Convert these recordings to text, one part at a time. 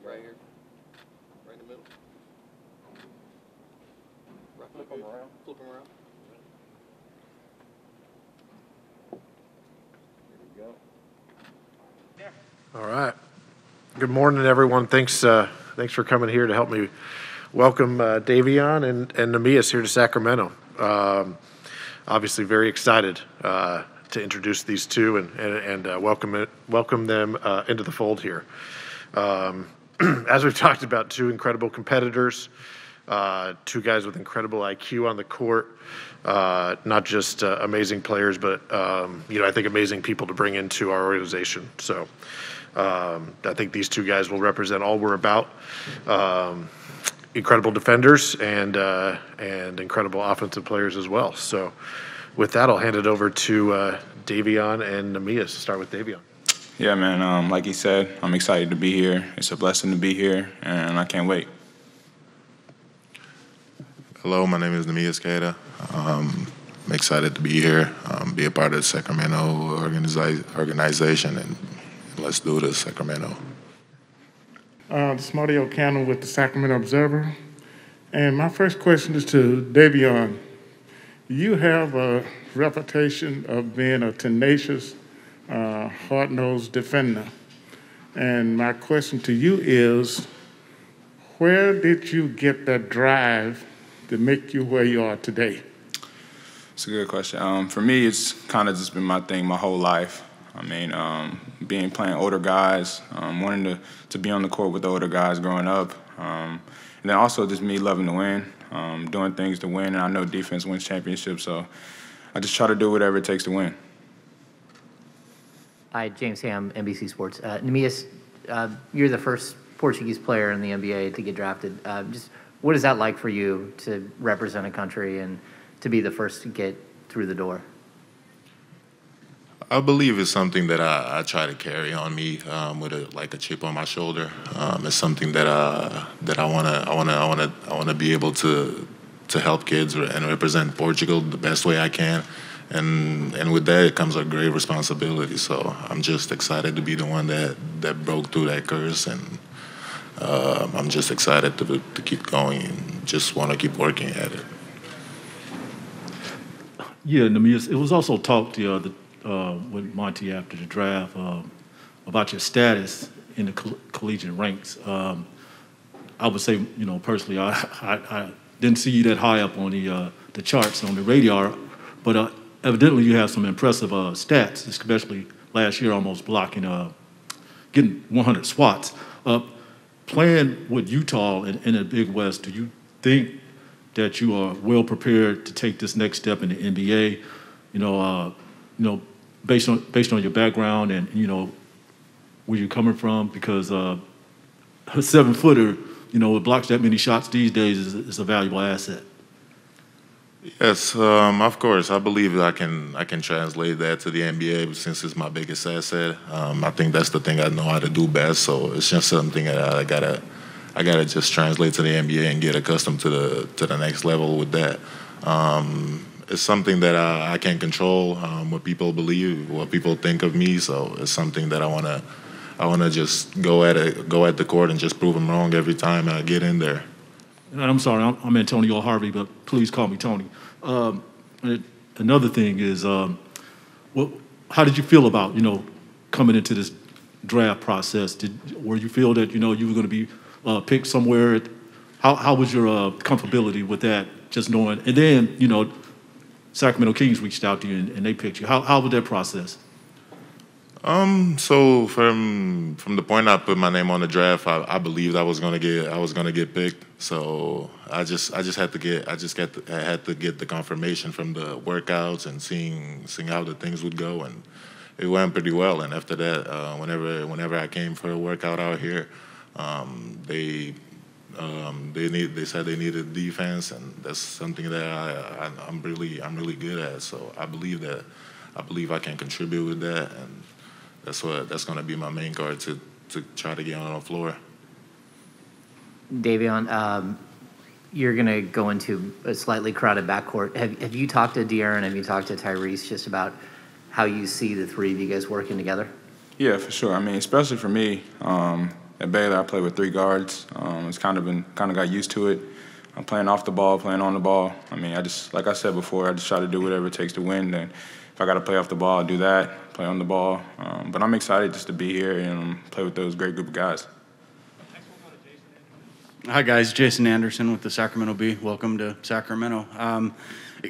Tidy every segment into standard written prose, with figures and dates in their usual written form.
Right here. Right in the middle. Right. Flip them around. Flip them around. There we go. All right. Good morning, everyone. Thanks for coming here to help me welcome Davion and Neemias here to Sacramento. Obviously, very excited to introduce these two and welcome them into the fold here. As we've talked about, two incredible competitors, two guys with incredible IQ on the court, not just amazing players, but I think amazing people to bring into our organization. So I think these two guys will represent all we're about. Incredible defenders and incredible offensive players as well. So with that, I'll hand it over to Davion and Neemias. Start with Davion. Yeah, man, like he said, I'm excited to be here. It's a blessing to be here, and I can't wait. Hello, my name is Neemias Queta. I'm excited to be here, be a part of the Sacramento organization, and let's do this, Sacramento. This is Marty O'Connell with the Sacramento Observer. And my first question is to Davion. You have a reputation of being a tenacious, hard-nosed defender. And my question to you is, where did you get that drive to make you where you are today? It's a good question. For me, it's kind of just been my thing my whole life. I mean, playing older guys, wanting to be on the court with the older guys growing up. And then also just me loving to win, doing things to win. And I know defense wins championships, so I just try to do whatever it takes to win. Hi, James Ham, NBC Sports. Neemias, you're the first Portuguese player in the NBA to get drafted. Just what is that like for you to represent a country and to be the first to get through the door? I believe it's something that I try to carry on me with a chip on my shoulder. It's something that I wanna be able to help kids and represent Portugal the best way I can. And with that, it comes a great responsibility. So I'm just excited to be the one that broke through that curse, and I'm just excited to keep going and just want to keep working at it. Yeah, Neemias, it was also talked with Monte after the draft about your status in the collegiate ranks. I would say, personally, I didn't see you that high up on the charts on the radar, but evidently you have some impressive stats, especially last year, almost blocking, getting 100 swats. Playing with Utah in the Big West, do you think that you are well prepared to take this next step in the NBA? Based on your background and where you're coming from, because a 7-footer, it blocks that many shots these days is a valuable asset. Yes, of course. I believe I can translate that to the NBA since it's my biggest asset. I think that's the thing I know how to do best. So it's just something that I gotta just translate to the NBA and get accustomed to the next level with that. It's something that I can't control what people believe, what people think of me. So it's something that I wanna just go at the court and just prove them wrong every time I get in there. And I'm sorry, I'm Antonio Harvey, but please call me Tony. Another thing is, how did you feel about coming into this draft process? Were you feel that you were going to be picked somewhere? How was your comfortability with that? Just knowing, and then Sacramento Kings reached out to you and they picked you. How was that process? So from the point I put my name on the draft, I believed I was gonna get picked. So I had to get the confirmation from the workouts and seeing how the things would go, and it went pretty well. And after that, whenever I came for a workout out here, they said they needed defense, and that's something that I'm really good at. So I believe I can contribute with that, and that's going to be my main card to try to get on the floor. Davion, you're going to go into a slightly crowded backcourt. Have you talked to De'Aaron? Have you talked to Tyrese just about how you see the three of you guys working together? Yeah, for sure. I mean, especially for me, at Baylor, I play with 3 guards. It's kind of got used to it. I'm playing off the ball, playing on the ball. I mean, like I said before, I just try to do whatever it takes to win. And if I got to play off the ball, I'll do that, play on the ball. But I'm excited just to be here and play with those great group of guys. Hi, guys. Jason Anderson with the Sacramento Bee. Welcome to Sacramento.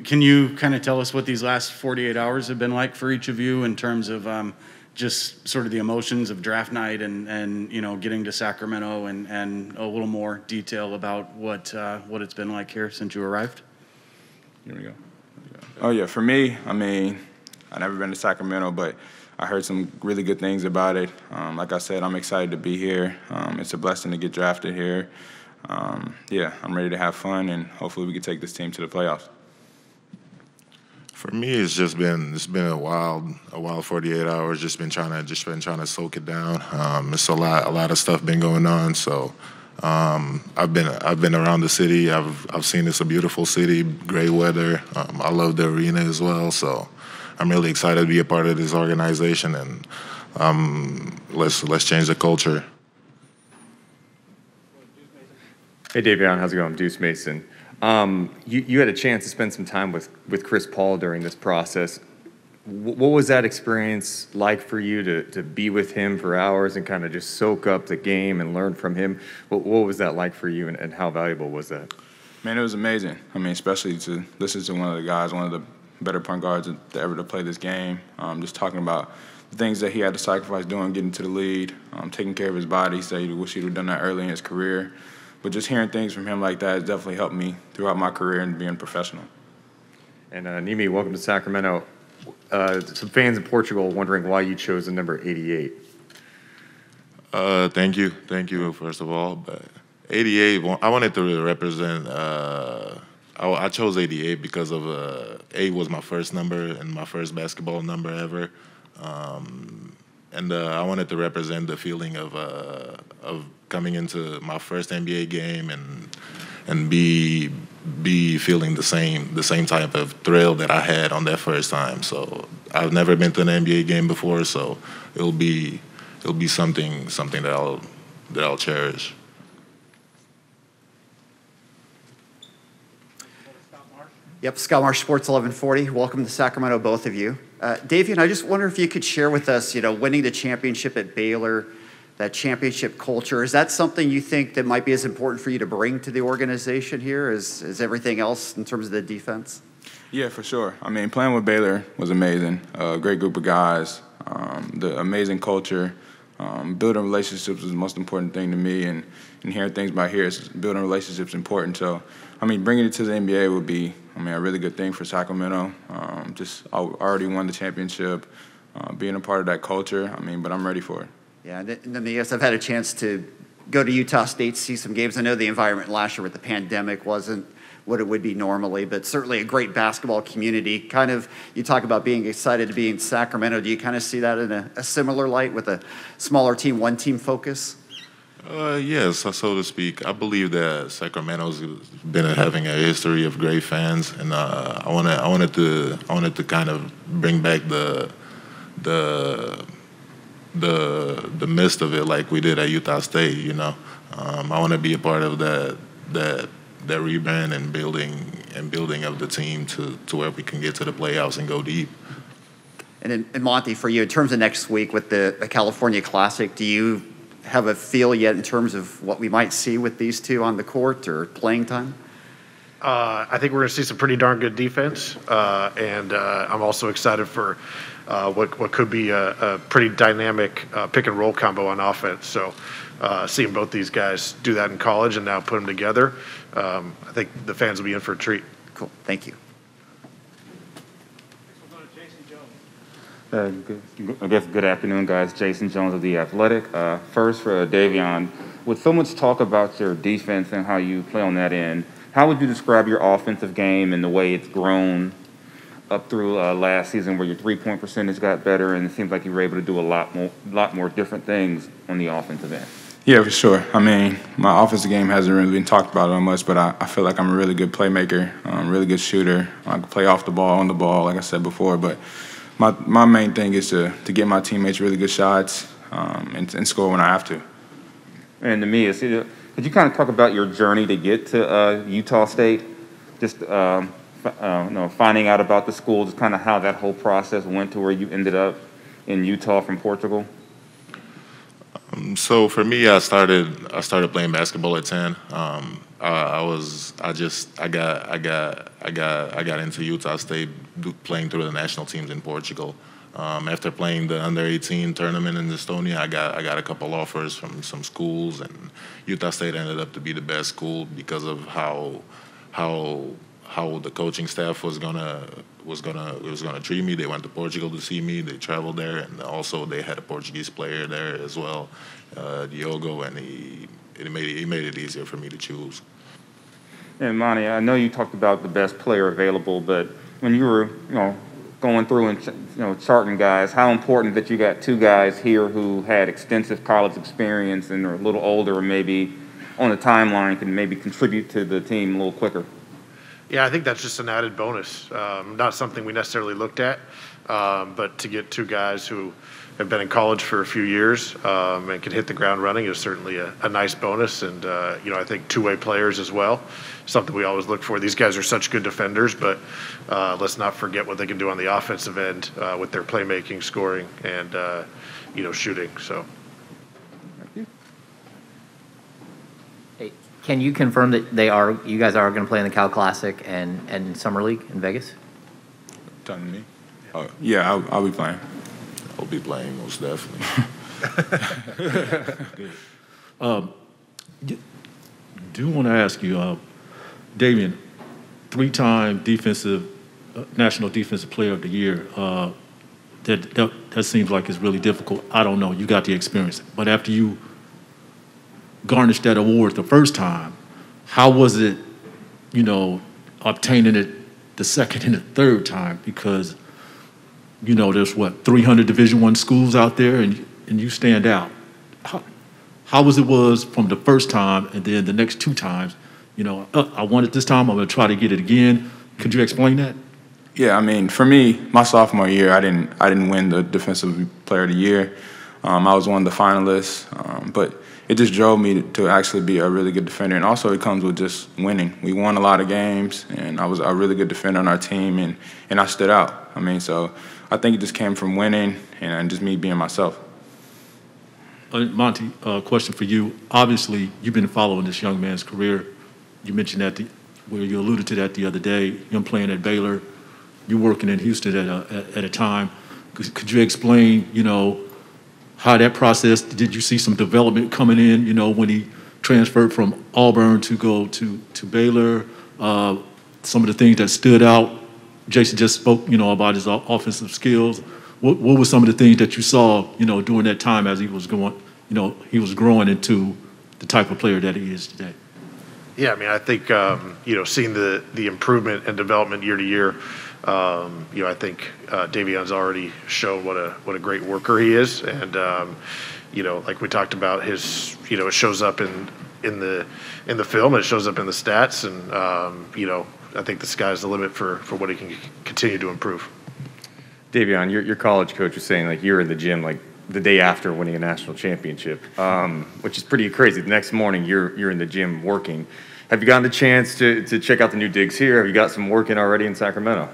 Can you kind of tell us what these last 48 hours have been like for each of you in terms of just sort of the emotions of draft night and you know, getting to Sacramento and a little more detail about what it's been like here since you arrived? Here we go. Oh, yeah. For me, I mean, I've never been to Sacramento, but I heard some really good things about it. Like I said, I'm excited to be here. It's a blessing to get drafted here. Yeah, I'm ready to have fun, and hopefully we can take this team to the playoffs. For me, it's been a wild 48 hours. Just been trying to soak it down. It's a lot of stuff been going on. So I've been around the city. I've seen it's a beautiful city, great weather. I love the arena as well. So I'm really excited to be a part of this organization, and let's change the culture. Hey, Davion, how's it going? Deuce Mason. You had a chance to spend some time with Chris Paul during this process. What was that experience like for you to be with him for hours and kind of just soak up the game and learn from him? What was that like for you, and how valuable was that? Man, it was amazing. I mean, especially to listen to one of the guys, one of the better point guards to ever to play this game, just talking about the things that he had to sacrifice doing, getting to the lead, taking care of his body. He said he wish he'd have done that early in his career. But just hearing things from him like that has definitely helped me throughout my career and being professional. And Neemias, welcome to Sacramento. Some fans in Portugal wondering why you chose the number 88. Thank you, first of all. But 88, I wanted to represent. I chose 88 because of 8 was my first number and my first basketball number ever. And I wanted to represent the feeling of coming into my first NBA game and be feeling the same type of thrill that I had on that first time. So I've never been to an NBA game before, so it'll be something that I'll cherish. Yep, Scott Marsh, Sports 1140. Welcome to Sacramento, both of you. Davion, I just wonder if you could share with us, winning the championship at Baylor, that championship culture. Is that something you think that might be as important for you to bring to the organization here as everything else in terms of the defense? Yeah, for sure. I mean, playing with Baylor was amazing. A great group of guys, the amazing culture. Building relationships is the most important thing to me, and hearing things about here, building relationships is important. So, I mean, bringing it to the NBA would be, a really good thing for Sacramento. I already won the championship, being a part of that culture, but I'm ready for it. Yeah, and Neemias, I've had a chance to go to Utah State, see some games. I know the environment last year with the pandemic wasn't what it would be normally, but certainly a great basketball community. Kind of, you talk about being excited to be in Sacramento. Do you kind of see that in a similar light with a smaller team, one-team focus? Yes, so to speak. I believe that Sacramento's been having a history of great fans, and I wanted to kind of bring back the midst of it like we did at Utah State. I want to be a part of that rebrand and building of the team to where we can get to the playoffs and go deep. And Monte, for you, in terms of next week with the California Classic, do you have a feel yet in terms of what we might see with these two on the court or playing time? I think we're going to see some pretty darn good defense, and I'm also excited for what could be a pretty dynamic pick and roll combo on offense. So seeing both these guys do that in college and now put them together, I think the fans will be in for a treat. Cool. Thank you. Good afternoon, guys. Jason Jones of The Athletic. First, for Davion, with so much talk about your defense and how you play on that end, how would you describe your offensive game and the way it's grown up through last season, where your three-point percentage got better and it seems like you were able to do a lot more different things on the offensive end? Yeah, for sure. My offensive game hasn't really been talked about that much, but I feel like I'm a really good playmaker, really good shooter. I can play off the ball, on the ball, like I said before, but my main thing is to get my teammates really good shots and score when I have to. And Neemias, could you kind of talk about your journey to get to Utah State? Just finding out about the school, just kind of how that whole process went to where you ended up in Utah from Portugal. So for me, I started playing basketball at 10. I got into Utah State playing through the national teams in Portugal. After playing the under-18 tournament in Estonia, I got a couple offers from some schools, and Utah State ended up to be the best school because of how the coaching staff was gonna treat me. They went to Portugal to see me. They traveled there, and also they had a Portuguese player there as well, Diogo, and he made it easier for me to choose. And Monty, I know you talked about the best player available, but when you were going through and charting guys, how important that you got two guys here who had extensive college experience and are a little older, or maybe on the timeline can maybe contribute to the team a little quicker? Yeah, I think that's just an added bonus. Not something we necessarily looked at, but to get two guys who have been in college for a few years and can hit the ground running is certainly a nice bonus. And, I think two-way players as well, something we always look for. These guys are such good defenders, but let's not forget what they can do on the offensive end with their playmaking, scoring, and, shooting. So. Can you confirm that you guys are going to play in the Cal Classic and Summer League in Vegas? Talking to me? Oh, yeah, I'll be playing. I'll be playing most definitely. Do want to ask you, Davion, 3-time National Defensive Player of the Year. That seems like it's really difficult. I don't know. You got the experience, but after you garnished that award the first time, how was it, obtaining it the second and the third time? Because, there's 300 Division I schools out there, and you stand out. How was it from the first time, and then the next 2 times, I won it this time, I'm going to try to get it again. Could you explain that? Yeah, I mean, for me, my sophomore year, I didn't win the Defensive Player of the Year. I was one of the finalists, but it just drove me to actually be a really good defender. And also it comes with just winning. We won a lot of games, and I was a really good defender on our team, and I stood out. I mean, so I think it just came from winning and just me being myself. Monty, question for you. Obviously, you've been following this young man's career. You mentioned that where you alluded to that the other day, him playing at Baylor, you working in Houston at a time. Could you explain, how that process, did you see some development coming in, when he transferred from Auburn to go to Baylor? Some of the things that stood out, Jason just spoke, about his offensive skills. What were some of the things that you saw, during that time as he was going, he was growing into the type of player that he is today? Yeah, I mean, I think, seeing the improvement and development year to year, I think Davion's already shown what a great worker he is, and like we talked about, his it shows up in the film, it shows up in the stats, and I think the sky's the limit for what he can continue to improve. Davion, your college coach was saying like you're in the gym like the day after winning a national championship, which is pretty crazy. The next morning you're in the gym working. Have you gotten the chance to check out the new digs here? Have you got some work in already in Sacramento?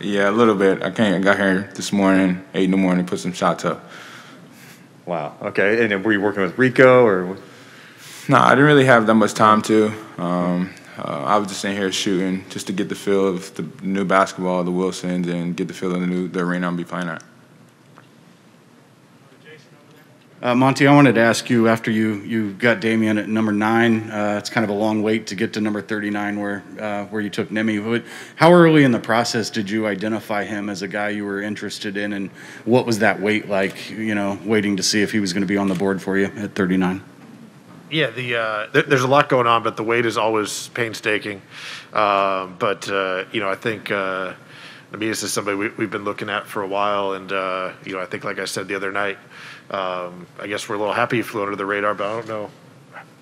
Yeah, a little bit. I got here this morning, 8 in the morning, put some shots up. Wow. Okay. And then were you working with Rico or? No, I didn't really have that much time to. I was just in here shooting just to get the feel of the new basketball, the Wilsons, and get the feel of the arena I'll be playing at. Monty, I wanted to ask you, after you got Davion at number 9, it's kind of a long wait to get to number 39 where you took Nemi. How early in the process did you identify him as a guy you were interested in, and what was that wait like, waiting to see if he was going to be on the board for you at 39? Yeah, there's a lot going on, but the wait is always painstaking. I think Neemias is somebody we've been looking at for a while, and I think, like I said the other night, I guess we're a little happy he flew under the radar, but I don't know.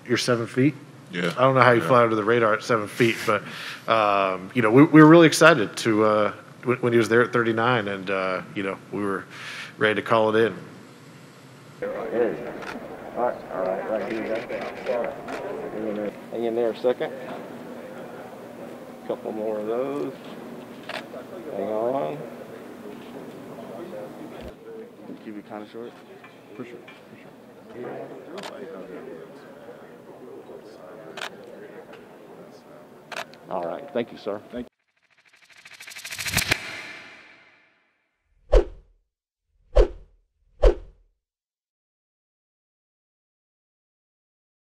You're 7 feet? Yeah. I don't know how you fly under the radar at 7 feet, but we were really excited to when he was there at 39, and we were ready to call it in. All right, right here, you got that. All right. Hang in there a second. Couple more of those. Hang on. Keep it kind of short. For sure. All right, thank you, sir. Thank you.